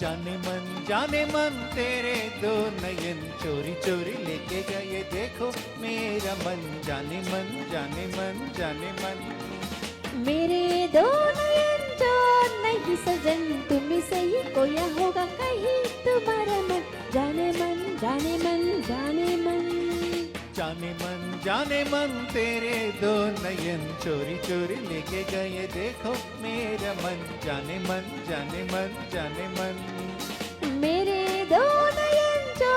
जाने मन तेरे दो नयन चोरी चोरी लेके गए देखो मेरा मन जाने मन जाने मन जाने मन। मेरे दो नयन जो नहीं सजन तुम से ही खोया होगा कहीं तुम्हारा मन जाने मन जाने मन जाने मन। जाने मन तेरे दो नयन चोरी चोरी लेके गए देखो मेरा मन जाने मन जाने मन जाने मन। मेरे दो नयन जो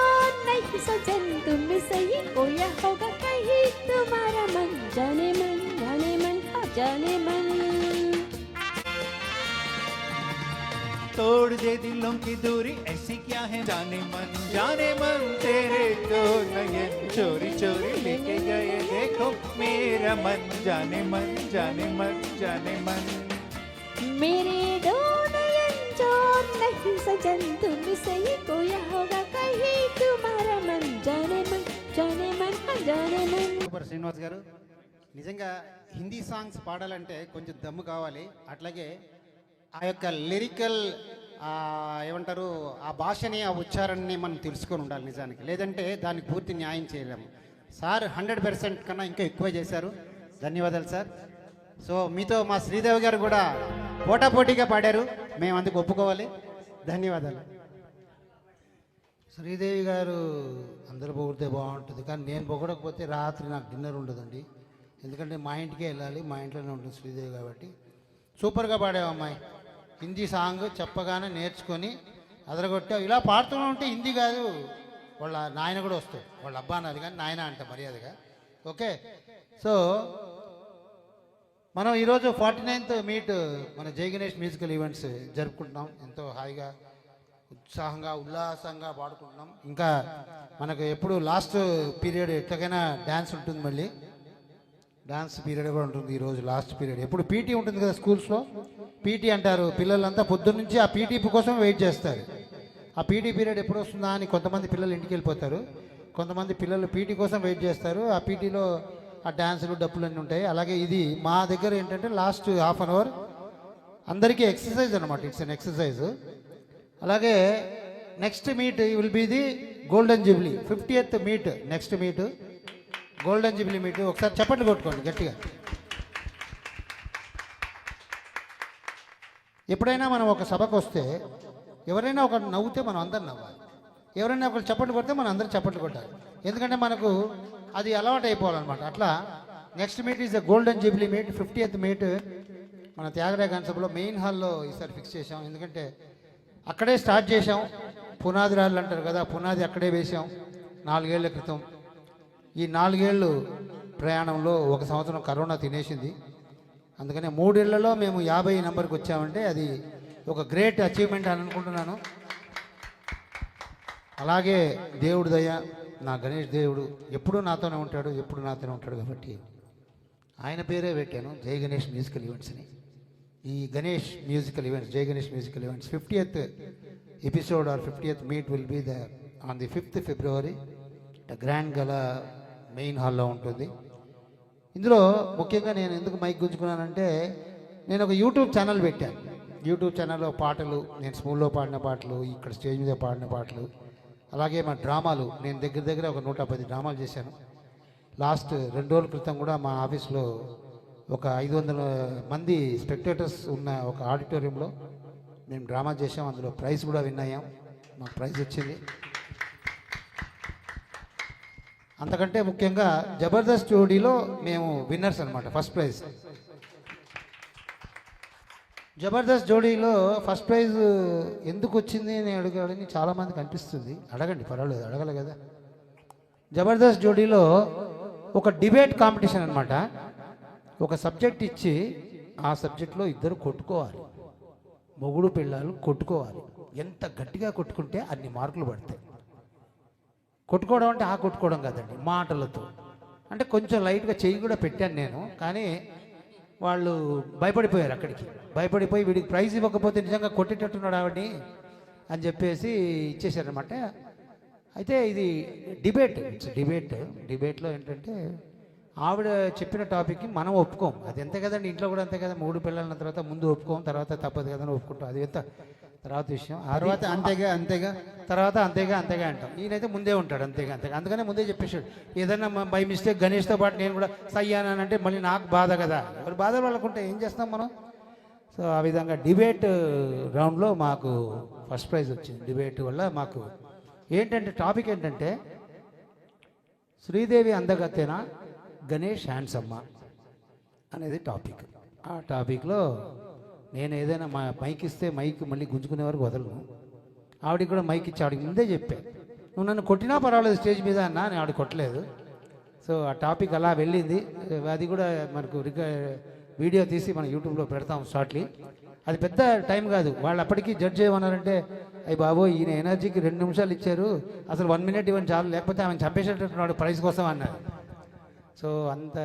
नहीं सजन तुम से ही खोया होगा कहीं तुम्हारा मन जाने मन जाने मन जाने मन। तोड़ दे दिलों की दूरी ऐसी क्या है जाने मन तेरे दो नयन चोरी चोरी लेके गए देखो मेरा मन जाने मन जाने मन जाने मन। मेरे दो नयन जो नहीं सजन तुम से ही खोया होगा कहीं तुम्हारा मन जाने मन जाने मन जाने मन। సూపర్ శ్రీనివాస్ గారు నిజంగా హిందీ సాంగ్స్ పాడాలంటే కొంచెం దమ్ము కావాలి. అట్లాగే ఆ యొక్క లిరికల్ ఏమంటారు ఆ భాషని ఆ ఉచ్చారణని మనం తెలుసుకొని ఉండాలి నిజానికి, లేదంటే దానికి పూర్తి న్యాయం చేయలేము. సార్ 100% కన్నా ఇంకా ఎక్కువ చేశారు. ధన్యవాదాలు సార్. సో మీతో మా శ్రీదేవి గారు కూడా పోటాపోటీగా పాడారు, మేము అందుకు ఒప్పుకోవాలి. ధన్యవాదాలు. శ్రీదేవి గారు అందరూ పొగిడితే బాగుంటుంది, కానీ నేను పొగడకపోతే రాత్రి నాకు డిన్నర్ ఉండదండి. ఎందుకంటే మా ఇంటికే వెళ్ళాలి, మా ఇంట్లోనే ఉంటుంది శ్రీదేవి కాబట్టి. సూపర్గా పాడావు అమ్మాయి. హిందీ సాంగ్ చెప్పగానే నేర్చుకొని అదరగొట్టావు. ఇలా పాడుతూ ఉంటే హిందీ కాదు, వాళ్ళ నాయన కూడా వస్తాడు. వాళ్ళ అబ్బా అన్నది కానీ నాయన అంట మర్యాదగా. ఓకే, సో మనం ఈరోజు 49th మీట్ మన జై గణేష్ మ్యూజికల్ ఈవెంట్స్ జరుపుకుంటున్నాం. ఎంతో హాయిగా ఉత్సాహంగా ఉల్లాసంగా పాడుకుంటున్నాం. ఇంకా మనకు ఎప్పుడు లాస్ట్ పీరియడ్ ఎట్లాగైనా డ్యాన్స్ ఉంటుంది, మళ్ళీ డాన్స్ పీరియడ్ కూడా ఉంటుంది. ఈరోజు లాస్ట్ పీరియడ్. ఎప్పుడు పీటీ ఉంటుంది కదా స్కూల్స్లో, పీటీ అంటారు. పిల్లలంతా పొద్దున్న నుంచి ఆ పీటీ కోసం వెయిట్ చేస్తారు. ఆ పీటీ పీరియడ్ ఎప్పుడు వస్తుందా అని కొంతమంది పిల్లలు ఇంటికి వెళ్ళిపోతారు, కొంతమంది పిల్లలు పీటీ కోసం వెయిట్ చేస్తారు. ఆ పీటీలో ఆ డ్యాన్సులు డప్పులు అన్నీ ఉంటాయి. అలాగే ఇది మా దగ్గర ఏంటంటే లాస్ట్ హాఫ్ అన్ అవర్ అందరికీ ఎక్సర్సైజ్ అనమాట. It's an exercise. అలాగే next meet will be the golden jubilee 50th meet. Next meet golden jubilee meet. ఒకసారి చప్పట్లు కొట్టుకోండి గట్టిగా. ఎప్పుడైనా మనం ఒక సభకు వస్తే ఎవరైనా ఒకరు నవ్వుతే మనం అందరం నవ్వాలి, ఎవరైనా ఒకరు చప్పట్లు కొడితే మనం అందరం చప్పట్లు కొట్టాలి. ఎందుకంటే మనకు అది అలవాటు అయిపోవాలన్నమాట. అట్లా next meet is the golden jubilee meet 50th meet మన త్యాగరాయ గణసభలో మెయిన్ హాల్లో ఈసారి ఫిక్స్ చేసాం. ఎందుకంటే అక్కడే స్టార్ట్ చేసాం. పునాది రాళ్ళు అంటారు కదా, పునాది అక్కడే వేసాం 4 ఏళ్ల క్రితం. ఈ 4 ఏళ్ళు ప్రయాణంలో 1 సంవత్సరం కరోనా తినేసింది. అందుకనే 3 ఏళ్లలో మేము 50 నెంబర్కి వచ్చామంటే అది ఒక గ్రేట్ అచీవ్మెంట్ అని అనుకుంటున్నాను. అలాగే దేవుడు దయ, నా గణేష్ దేవుడు ఎప్పుడూ నాతోనే ఉంటాడు, ఎప్పుడు నాతోనే ఉంటాడు. కాబట్టి ఆయన పేరే పెట్టాను జై గణేష్ మ్యూజికల్ ఈవెంట్స్ అని. ఈ Ganesh musical events, Jai Ganesh musical events 50th episode or 50th meet will be on the 5th February grand gala main హాల్లో ఉంటుంది. ఇందులో ముఖ్యంగా నేను ఎందుకు మైక్ గుంజుకున్నానంటే, నేను ఒక యూట్యూబ్ ఛానల్ పెట్టాను. యూట్యూబ్ ఛానల్లో పాటలు, నేను స్కూల్లో పాడిన పాటలు, ఇక్కడ స్టేజ్ మీద పాడిన పాటలు, అలాగే మా డ్రామాలు. నేను దగ్గర ఒక 110 డ్రామాలు చేశాను. లాస్ట్ 2 రోజుల క్రితం కూడా మా ఆఫీస్లో ఒక 500 మంది స్పెక్టేటర్స్ ఉన్న ఒక ఆడిటోరియంలో మేము డ్రామా చేసాం. అందులో ప్రైజ్ కూడా విన్ అయ్యాం, మాకు ప్రైజ్ వచ్చింది. అంతకంటే ముఖ్యంగా జబర్దస్త్ జోడీలో మేము విన్నర్స్ అనమాట, ఫస్ట్ ప్రైజ్. జబర్దస్త్ జోడీలో ఫస్ట్ ప్రైజ్ ఎందుకు వచ్చింది అని అడగాలని చాలామందికి అనిపిస్తుంది. అడగండి, పర్వాలేదు, అడగలే కదా. జబర్దస్త్ జోడీలో ఒక డిబేట్ కాంపిటీషన్ అనమాట. ఒక సబ్జెక్ట్ ఇచ్చి ఆ సబ్జెక్ట్లో ఇద్దరు కొట్టుకోవాలి, మొగుడు పిల్లలు కొట్టుకోవాలి. ఎంత గట్టిగా కొట్టుకుంటే అన్ని మార్కులు పడతాయి. కొట్టుకోవడం అంటే ఆ కొట్టుకోవడం కాదండి, మాటలతో. అంటే కొంచెం లైట్గా చెయ్యి కూడా పెట్టాను నేను, కానీ వాళ్ళు భయపడిపోయారు. అక్కడికి భయపడిపోయి వీడికి ప్రైజ్ ఇవ్వకపోతే నిజంగా కొట్టేటట్టున్నాడు ఆవిడని అని చెప్పేసి ఇచ్చేసారనమాట. అయితే ఇది డిబేట్, ఇట్స్ డిబేట్లో ఏంటంటే ఆవిడ చెప్పిన టాపిక్కి మనం ఒప్పుకోం. అది ఎంత కదండి, ఇంట్లో కూడా అంతే కదా. 3 పిల్లల తర్వాత ముందు ఒప్పుకోం, తర్వాత తప్పదు కదని ఒప్పుకుంటాం. అది ఎంత తర్వాత విషయం తర్వాత అంతేగా అంతేగా తర్వాత అంతేగా అంతేగా అంటాం. ఈయనైతే ముందే ఉంటాడు అంతేగా అంతేగా, అందుకనే ముందే చెప్పేశాడు. ఏదన్నా బై మిస్టేక్ గణేష్తో పాటు నేను కూడా సయ్యానంటే మళ్ళీ నాకు బాధ కదా, ఎవరు బాధ వాళ్ళకుంటే ఏం చేస్తాం మనం. సో ఆ విధంగా డిబేట్ రౌండ్లో మాకు ఫస్ట్ ప్రైజ్ వచ్చింది. డిబేట్ వల్ల మాకు ఏంటంటే టాపిక్ ఏంటంటే శ్రీదేవి అందగత్తెనా గణేష్ హ్యాండ్సమ్మా అనేది టాపిక్. ఆ టాపిక్లో నేను ఏదైనా మైక్ ఇస్తే మైక్ మళ్ళీ గుంజుకునే వరకు వదలను. ఆవిడకి కూడా మైక్ ఇచ్చి ఆవిడకి ముందే చెప్పా, నువ్వు నన్ను కొట్టినా పర్వాలేదు స్టేజ్ మీద అన్నా, నేను ఆవిడ కొట్టలేదు. సో ఆ టాపిక్ అలా వెళ్ళింది. అది కూడా మనకు వీడియో తీసి మనం యూట్యూబ్లో పెడతాం షార్ట్లీ. అది పెద్ద టైం కాదు. వాళ్ళు అప్పటికీ జడ్జ్ చేయమన్నారంటే అయ్యి బాబో ఈయన ఎనర్జీకి 2 నిమిషాలు ఇచ్చారు, అసలు 1 మినిట్ ఇవ్వని చాలు, లేకపోతే ఆమె చంపేసేటట్టున్నాడు ప్రైజ్ కోసం అన్నారు. సో అంత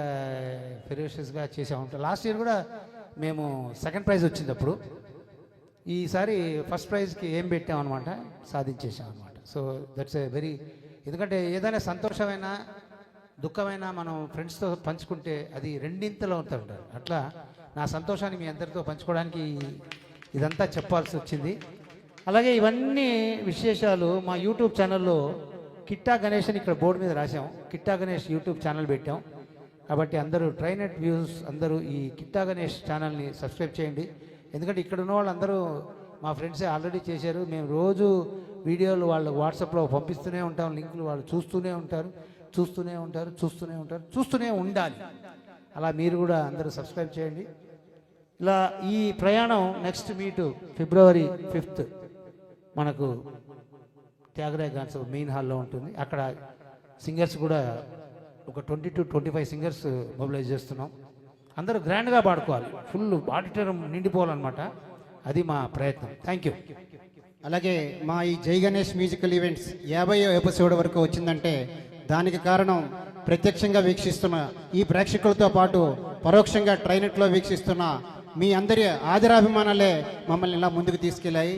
ఫెరోషియస్గా చేసాము. లాస్ట్ ఇయర్ కూడా మేము సెకండ్ ప్రైజ్ వచ్చింది అప్పుడు. ఈసారి ఫస్ట్ ప్రైజ్కి ఏం పెట్టామన్నమాట, సాధించేసాం అనమాట. సో దట్స్ ఏ వెరీ, ఎందుకంటే ఏదైనా సంతోషమైన దుఃఖమైన మనం ఫ్రెండ్స్తో పంచుకుంటే అది రెండింతలో ఉంటారు. అట్లా నా సంతోషాన్ని మీ అందరితో పంచుకోవడానికి ఇదంతా చెప్పాల్సి వచ్చింది. అలాగే ఇవన్నీ విశేషాలు మా యూట్యూబ్ ఛానల్లో కిట్టా గణేష్ అని ఇక్కడ బోర్డు మీద రాసాం. కిట్టా గణేష్ యూట్యూబ్ ఛానల్ పెట్టాం. కాబట్టి అందరూ ట్రైనెట్ వ్యూస్ అందరూ ఈ కిట్టా గణేష్ ఛానల్ని సబ్స్క్రైబ్ చేయండి. ఎందుకంటే ఇక్కడ ఉన్న వాళ్ళందరూ మా ఫ్రెండ్సే ఆల్రెడీ చేశారు. మేము రోజు వీడియోలు వాళ్ళు వాట్సాప్లో పంపిస్తూనే ఉంటాం, లింకులు వాళ్ళు చూస్తూనే ఉంటారు, చూస్తూనే ఉంటారు, చూస్తూనే ఉంటారు, చూస్తూనే ఉండాలి. అలా మీరు కూడా అందరూ సబ్స్క్రైబ్ చేయండి. ఇలా ఈ ప్రయాణం నెక్స్ట్ మీటు February 5th మనకు త్యాగరాయ గాన్స్ మెయిన్ హాల్లో ఉంటుంది. అక్కడ సింగర్స్ కూడా ఒక 20 to 25 సింగర్స్ మొబిలైజ్ చేస్తున్నాం. అందరూ గ్రాండ్గా పాడుకోవాలి, ఫుల్ ఆడిటోరియం నిండిపోవాలన్నమాట. అది మా ప్రయత్నం. Thank you. అలాగే మా ఈ జై గణేష్ మ్యూజికల్ ఈవెంట్స్ 50వ ఎపిసోడ్ వరకు వచ్చిందంటే దానికి కారణం ప్రత్యక్షంగా వీక్షిస్తున్న ఈ ప్రేక్షకులతో పాటు పరోక్షంగా ట్రైనెట్లో వీక్షిస్తున్న మీ అందరి ఆదరాభిమానాలే మమ్మల్ని ఇలా ముందుకు తీసుకెళ్ళాయి.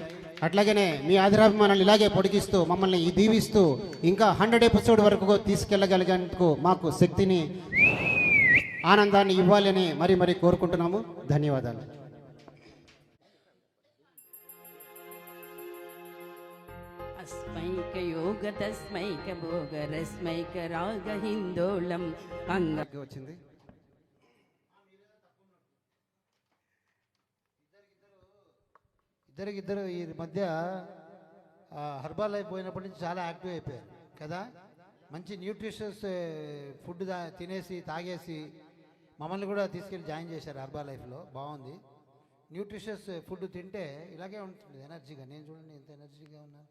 అట్లాగనే మీ ఆదరాభిమానాలు ఇలాగే పొడిగిస్తూ మమ్మల్ని దీవిస్తూ ఇంకా 100 ఎపిసోడ్ వరకు తీసుకెళ్ళగలిగేందుకు మాకు శక్తిని ఆనందాన్ని ఇవ్వాలని మరీ మరీ కోరుకుంటున్నాము. ధన్యవాదాలు. अस्मैक योग तस्मैक भोग रस्मैक राग हिंदोलम अंग వచ్చింది. ఇద్దరు ఈ మధ్య హర్బల్ లైఫ్ పోయినప్పటి నుంచి చాలా యాక్టివ్ అయిపోయారు కదా. మంచి న్యూట్రిషియస్ ఫుడ్ తినేసి తాగేసి మమ్మల్ని కూడా తీసుకెళ్ళి జాయిన్ చేశారు హర్బల్ లైఫ్లో. బాగుంది. న్యూట్రిషియస్ ఫుడ్ తింటే ఇలాగే ఉంటుంది ఎనర్జీగా. నేను చూడండి ఎంత ఎనర్జీగా ఉన్నాను.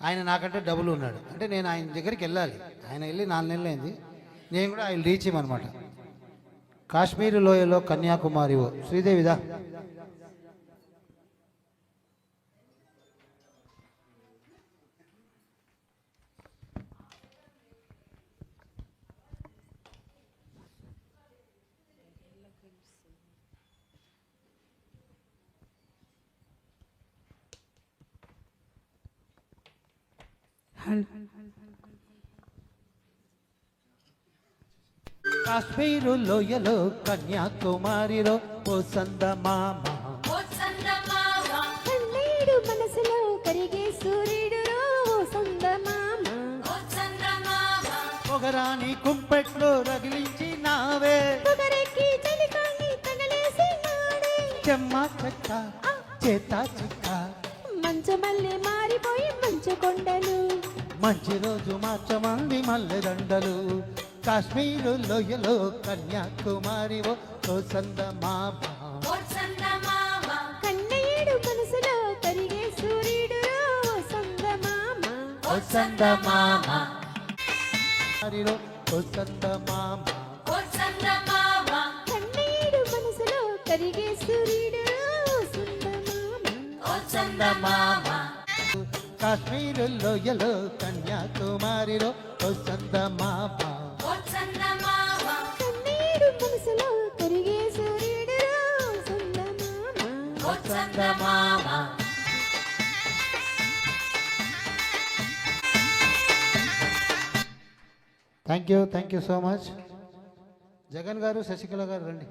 ఆయన నాకంటే డబుల్ ఉన్నాడు. అంటే నేను ఆయన దగ్గరికి వెళ్ళాలి. ఆయన వెళ్ళి 4 నెలలు అయింది. నేను కూడా ఆయన రీచ్ ఇవ్వమన్నమాట. కాశ్మీర్ లోయలో కన్యాకుమారి శ్రీదేవిదా. కాశ్మీరు లోయలో కన్యాకుమారిలో ఓ సందమామ, కన్నీడు మనసులో కరిగే సూర్యుడు ఓ సందమామ, పొగరాని కుంపెట్లో రగిలించి నావే, పొగరెక్కి చలికాన్ని తగలేసి నాడే, చెమ్మ చెక్క చేత చిక్క, మంచమల్లె మారిపోయి మంచు కొండలు, మంచి రోజు మార్చమంది మల్లెదండలు. కాశ్మీరు లోయలో కన్యాకుమారి ఓ సందమామ, కన్నీడు మనసులో కరిగే సూర్యుడు ఓ సందమామ, ఓ సందమామ, ఓ సందమామ, కన్నీడు మనసులో కరిగే సూర్యుడు ఓ సందమామ, కాశ్మీరు లోయలో కన్యాకుమారిలో ఓ సందమామ, కన్నీడు మనసులో కరిగే సూర్యుడు ఓ సందమామ. Thank you so much. Jagan గారు, శశికళ గారు రండి.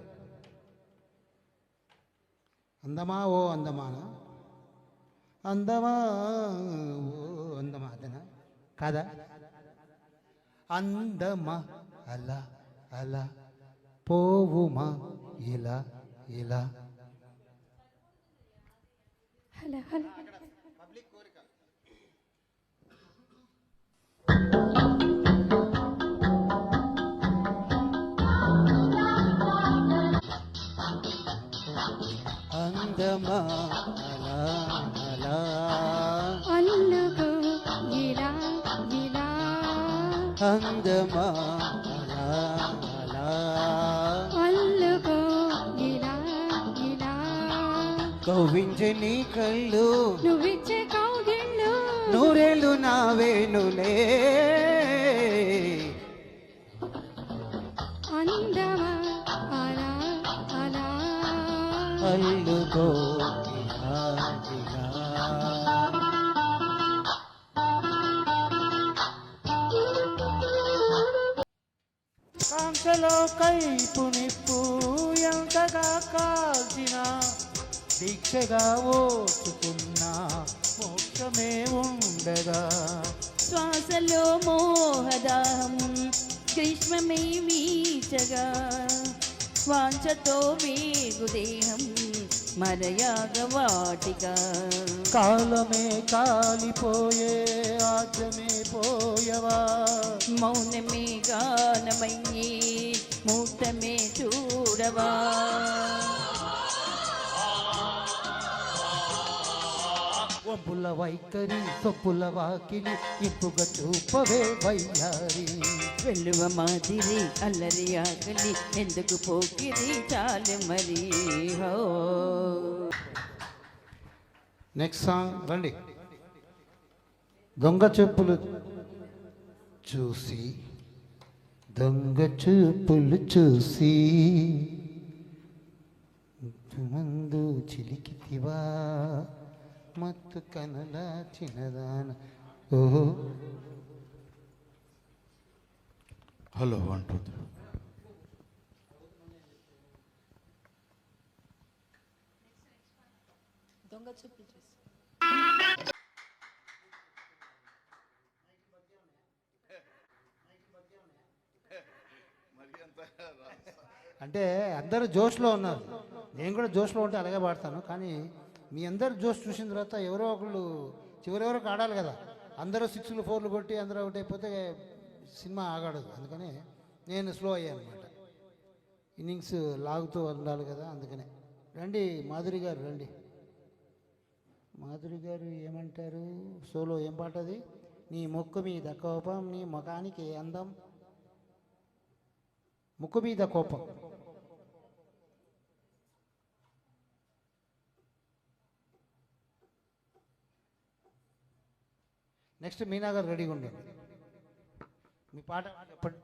అందమా ఓ అందమానా. అందమా ఓ అందమా అదనా కాదా? అందమా అలా అలా పోవుమా ఇలా ఇలా. హలో హలో అందమా అలా అలా అల్లుగో ఇలా ఇలా అందమా అలా అలా అల్లుగో ఇలా ఇలా కవ్వించే నీ కళ్ళు నువ్విచ్చే కౌగిళ్ళు నూరేళ్ళు నా వేణులే. అందమా అలా అలా అల్లుగో ఇలా ఇలా. కాంతలో కైపు నిప్పు ఎంతగా కాల్చిన దీక్షగా ఓచుకున్నా మోక్షమే ఉండగా. శ్వాసలో మోహదాహం గ్రీష్మమే వీచగా వాంఛతో వేగుదేహం మరయాగ వాటిక. కాలమే కాలిపోయే ఆజ్యమే పోయవా. మౌనమే గానమయ్యే మూర్తమే చూడవా. వంపుల వైఖరి సొప్పుల వాకిలి ఇంపుగా చూపవే వయ్యారి. వెల్లువ మాదిరి అల్లరి ఆకలి ఎందుకు పోకిరి చాలు మరి. హో నెక్స్ట్ సాంగ్ రండి. దొంగ చూపులు చూసి దొంగ చూపులు చూసి ముందు చిలికితివా మత్తు కనల చిన్నదాన. ఓహో హలో 1 2 3. అంటే అందరూ జోష్లో ఉన్నారు, నేను కూడా జోష్లో ఉంటే అలాగే పాడతాను. కానీ మీ అందరు జోష్ చూసిన తర్వాత ఎవరో ఒకళ్ళు చివరి వరకు ఆడాలి కదా. అందరూ 6లు 4లు కొట్టి అందరూ అవుట్ అయిపోతే సినిమా ఆగాడదు. అందుకని నేను స్లో అయ్యాను అనమాట. ఇన్నింగ్స్ లాగుతూ ఉండాలి కదా, అందుకనే. రండి మాధురి గారు రండి. మాధురి గారు ఏమంటారు? సోలో ఏం పాట అది? నీ ముక్కు మీద కోపం నీ ముఖానికి అందం. ముక్కు మీద కోపం. నెక్స్ట్ మీనా గారు రెడీగా ఉండండి. మీ పాట చెప్పండి.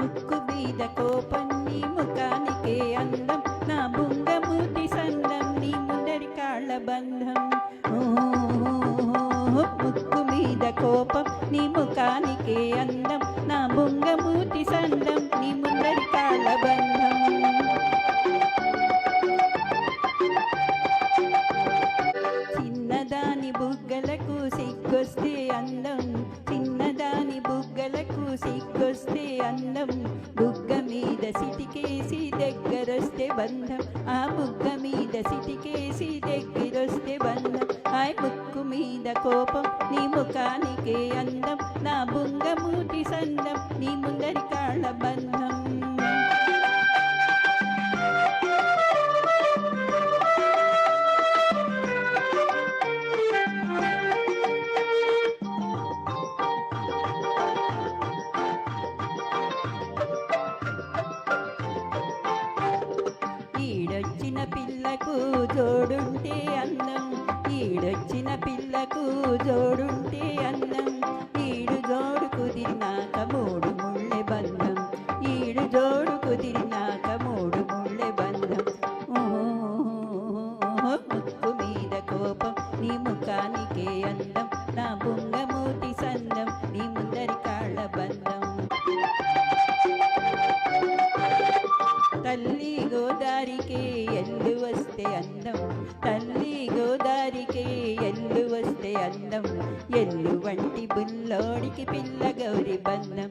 ముక్కు మీద కోపం నీ ముఖానికే అందం నా బుంగమూతి సందం నీ ముందరి కాళ్ళ బంధం. ముక్కు మీద కోపం నీ ముఖానికే అందం నా బుంగమూతి సందం నీ ముందరి కాళ్ళ బంధం. చిన్నదాని బుగ్గలకు సిగ్గొస్తే అందం చిన్నదాని బుగ్గలకు సిగ్గొస్తే అందం. బుగ్గ మీద సిటికేసి దగ్గరొస్తే బంధం ఆ బుగ్గ మీద సిటికేసి దగ్గరొస్తే బంధం. హాయ్ ముక్కు మీద కోపం నీ ముఖానికే అందం నా బుంగమూతి సందం నీ ముందరి కాళ్ళ బంధం. ఈడొచ్చిన పిల్లకు జోడుంటే అందం ఈడొచ్చిన పిల్లకు జోడుంటే అందం. ఈడు జోడు కుదిరినాక మూడు ముళ్ళె బంధం ఈడు జోడు కుదిరినాక మూడు ముళ్ళె బంధం. ముక్కు మీద కోపం నీ ముఖానికే అందం నా బుంగమూతి సందం నీ ముందరి కాళ్ళ బంధం. తల్లి గో గోదారికే ఎల్లు వస్తే అందం, తల్లి గోదారికే ఎల్లు వస్తే అందం, ఎల్లు వంటి బుల్లోడికి పిల్ల గౌరి బంధం,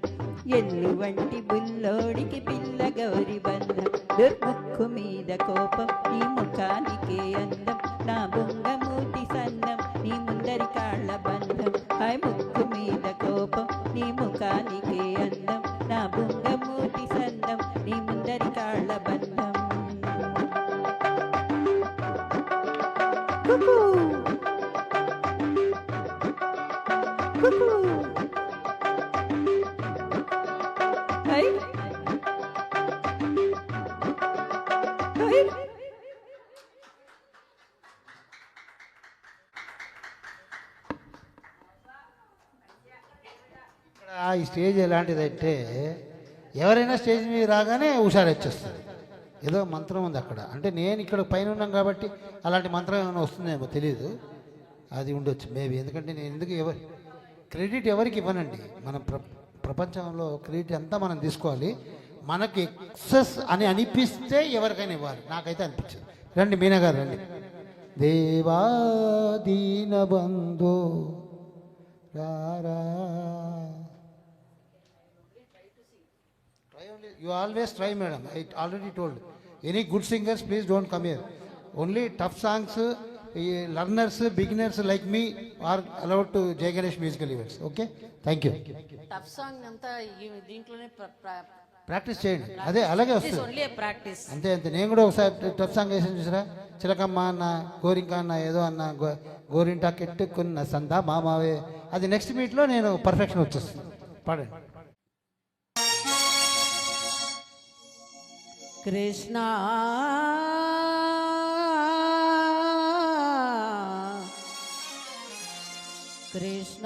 ఎల్లు వంటి బుల్లోడికి పిల్ల గౌరి బంధం. దుర్ముక్కు మీద కోపం నీ ముఖానికే అందం, నా బొంగమూతి సందం నీ ముందరి కాళ్ళ బంధం. హాయ్ ముక్కు మీద కోపం నీ ముఖానికే అందం, నా బొంగమూతి సందం నీ ముందరి కాళ్ళ బంధం. Kuku Kuku high high. ఈ స్టేజ్ ఎలాంటిదంటే ఎవరైనా స్టేజ్ మీద రాగానే హుషారు వచ్చేస్తుంది. ఏదో మంత్రం ఉంది అక్కడ. అంటే నేను ఇక్కడ పైన ఉన్నాం కాబట్టి అలాంటి మంత్రం ఏమైనా వస్తుందేమో తెలియదు, అది ఉండొచ్చు మేబీ. ఎందుకంటే నేను ఎందుకు క్రెడిట్ ఎవరికి ఇవ్వనండి. మన ప్రపంచంలో క్రెడిట్ అంతా మనం తీసుకోవాలి. మనకి ఎక్సెస్ అని అనిపిస్తే ఎవరికైనా ఇవ్వాలి. నాకైతే అనిపించదు. రండి మీనా గారు రండి. దేవా దీన బంధు రారా. You always try, madam. I already told. Any good singers, please don't come here. Only tough songs, learners, beginners like me are allowed to Jai Ganesh musical events. Okay? Thank you. Tough song అంతా దీంట్లోనే practice చేయండి. అదే అలాగే వస్తుంది. Only practice. అంతే అంతే. నేను కూడా ఒకసారి టఫ్ సాంగ్ వేసాను చూసారా. చిలకమ్మ అన్న, గోరింక అన్న, ఏదో అన్న, గోరింటా కెట్టుకున్న సందా మామావే. అది నెక్స్ట్ మీట్లో నేను పర్ఫెక్షన్ వచ్చేస్తుంది. పాడండి. కృష్ణ కృష్ణ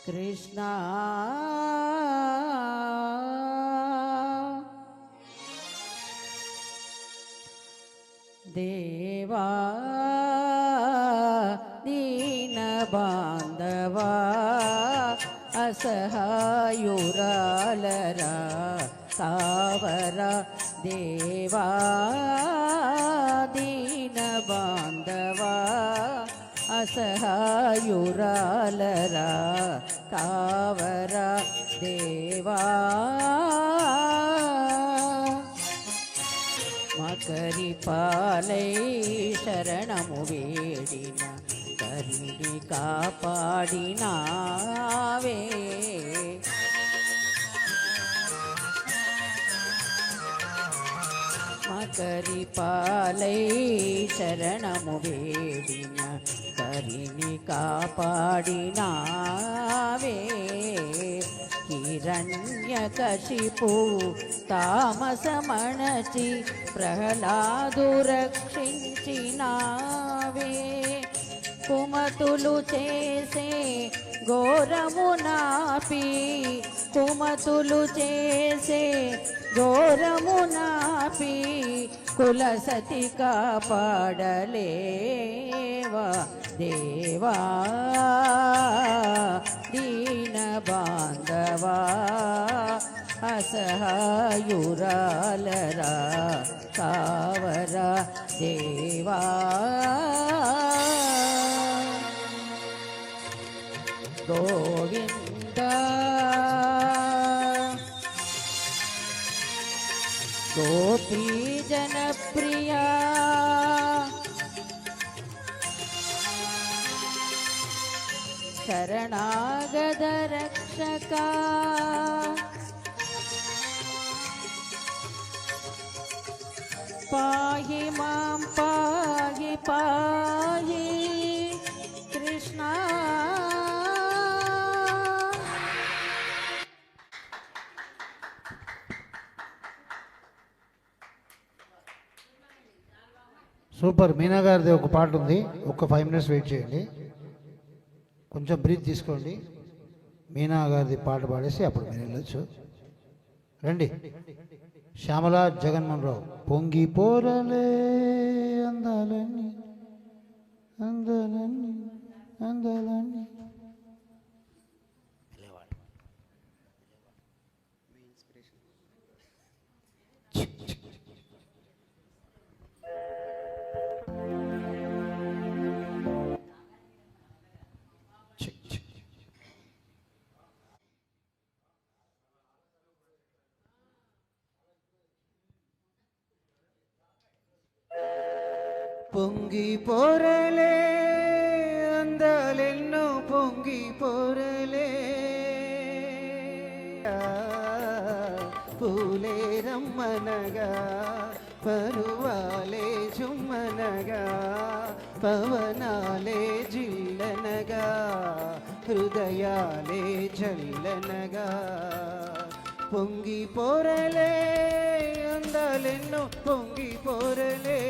కృష్ణ దేవా దీన బాంధవా అసహాయురాలరా కావరా. దేవా దీన బాంధవా అసహాయురాలరా కావరా. దేవా మకరి పాలై శరణము వేడిన కరిని కాపాడినావే. మకరి పాలై శరణము వేడిన కరిని కాపాడినావే. హిరణ్యకశిపు తామసమణచి ప్రహ్లాదు రక్షించినావే. కుమతులు చేసే ఘోరము నాపి, కుమతులు చేసే ఘోరము నాపి కులసతి కాపాడలేవా. దేవా దీన బాంధవా అసహాయురాలరా కావరా. దేవా గోవింద గోపీ జనప్రియా శరణాగత రక్షక పాహి మాం పాహి పాహి కృష్ణ. సూపర్. మీనా గారిది ఒక పాట ఉంది, ఒక 5 minutes వెయిట్ చేయండి. కొంచెం బ్రీత్ తీసుకోండి. మీనా గారిది పాట పాడేసి అప్పుడు మీరు వెళ్ళొచ్చు. రండి. శ్యామల జగన్మోహన్ రావు. పొంగి పోరలే అందాలన్నీ అందాలన్నీ అందాలన్నీ. పొంగి పోరలే అందాలెన్నో పొంగి పోరలే పూలే రమ్మనగా పరువాలే చుమ్మనగా పవనాలే జిల్లనగా హృదయాలే చల్లనగా పొంగి పోరలే అందాలెన్నో పొంగి పోరలే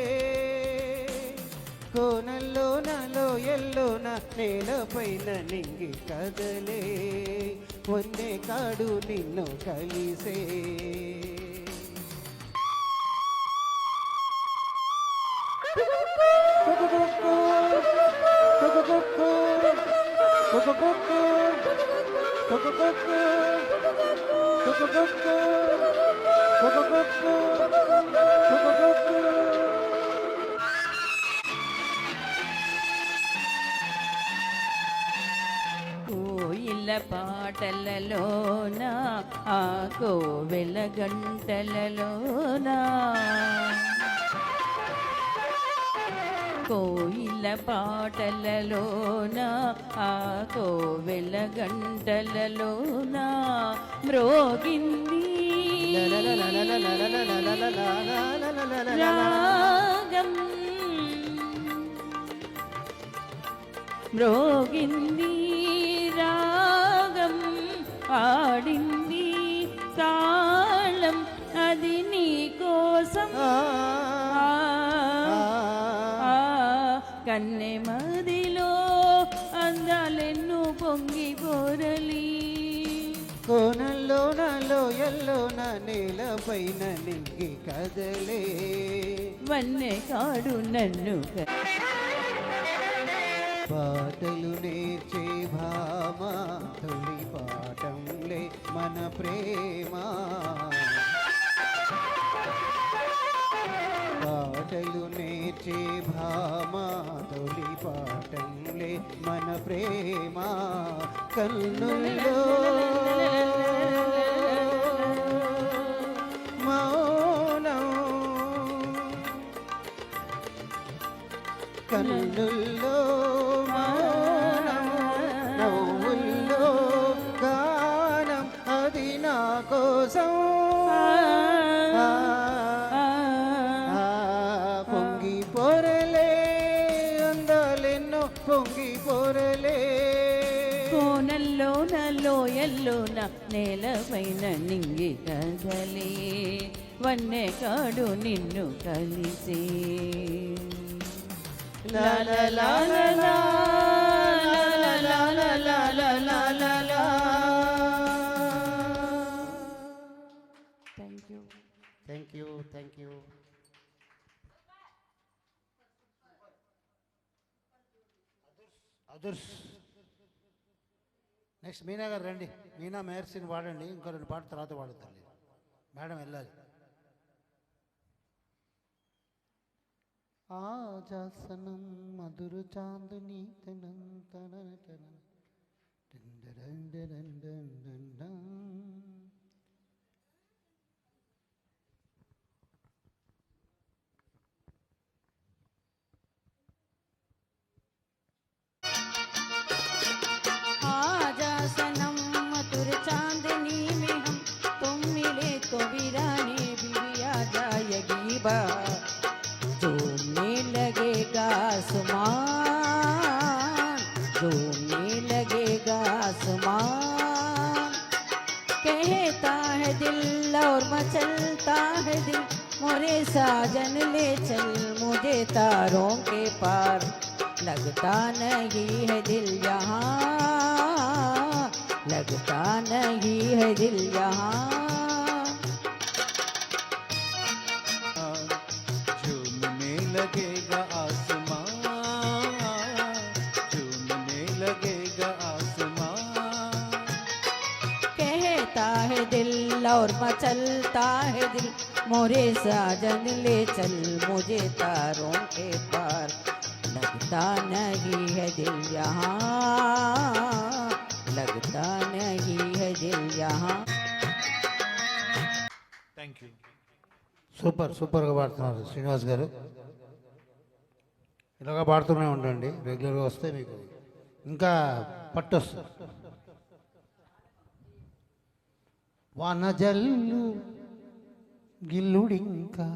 కోనల్లో నాలో ఎల్లోన నేలపైన నింగి కదలే వందే కాడు నిన్ను కలిసే కోయిల పాటలలోన ఆ కోవెల గంటలలోన కోయిల పాటలలోన ఆ కోవెల గంటలలోన మ్రోగింది రాగం మ్రోగింది రాగం ఆడింది తాళం అది నీ కోసం కన్నె మదిలో అందాలెన్నో పొంగి పోరలి కోనల్లో నాలో ఎల్లోన నేలపైన నింగి కదలే వన్నె కాడు నన్ను పాటలు నేర్చే భామ తొలి పాఠంలే మన ప్రేమ పాటలు నేర్చే భామ తొలి పాఠంలే మన ప్రేమ కన్నుల్లో మౌనం కన్నుల్లో నవ్వుల్లో గానం అది నా కోసం పొంగి పోరలే అందాలెన్నో పొంగి పోరలే కోనల్లో నలో ఎల్లోన నేలపైన నింగి కదలే వన్నె కాడు నిన్ను కలిసే లా లా లా లా లా లా లా లా లా లా లా లా లా. Thank you. Thank you thank you Adhurs next Meena గారు రండి. మీనా మేర్సిని వాడండి, ఇంకో 2 పాటల తర్వాత వాడుతారు. మేడం వెళ్ళాలి. ఆజాసనం మధుర చాందుని తనం తనన తనం డండరండరండరండరం. आजा सनम मधुर चांदनी में हम तुम मिले तो वीरानी भी आ जाएगी बात झूमने लगेगा आसमान झूमने लगेगा आसमान कहता है दिल और मचलता है दिल मोरे साजन ले चल मुझे तारों के पार लगता नहीं है दिल यहाँ लगता नहीं है दिल यहाँ झूमने लगेगा आसमान झूमने लगेगा आसमान कहता है दिल और मचलता है दिल मोरे साजन ले चल मुझे तारों के पार लगता नहीं है दिल यहाँ लगता नहीं है दिल यहाँ థ్యాంక్ యూ. సూపర్గా పాడుతున్నారు శ్రీనివాస్ గారు. ఇలాగా పాడుతూనే ఉండండి, రెగ్యులర్గా వస్తే మీకు ఇంకా పట్టు వస్తుంది. వానజల్లు గిల్లుడింకా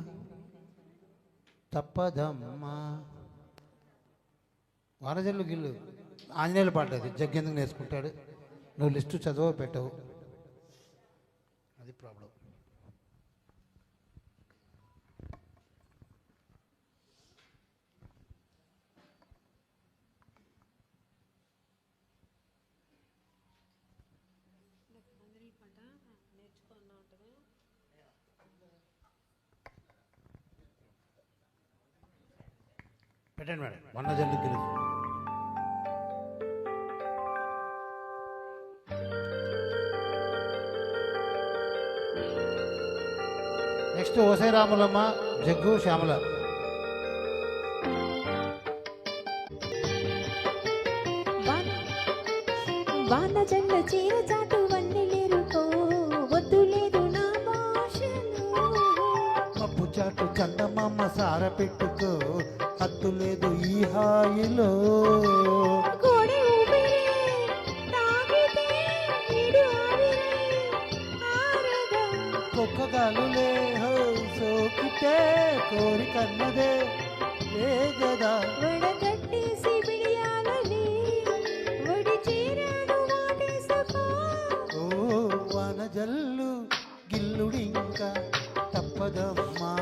తప్పదమ్మా. వానజల్లు గిల్లు ఆంజనేయులు పాట, అది జగ్గెందుకు నేర్చుకుంటాడు? నువ్వు లిస్టు చదువు పెట్టవు, అది ప్రాబ్లం. పెట్టండి మేడం, వానజల్లు గిల్లు. నెక్స్ట్ ఓసై రాములమ్మ, జగ్గు, శ్యామల. వాన జల్ల చీర చాటు వన్నెలేరుకో వద్దులేదు నా భాషను. పప్పు చాటు చందమామ సార పెట్టుకో, హద్దు లేదు ఈ హాయిలో. కోడి ఊపిరి తాగితే ఈడు ఆవిరై ఆరగా. కుక్కగాలులే హో సోకితే కోరికన్నదే వేగదా. వడగట్టేసి బిడియాలని వడి చీరను వాటేసుకో. ఓ వానజల్లు గిల్లుడింకా తప్పదమ్మా.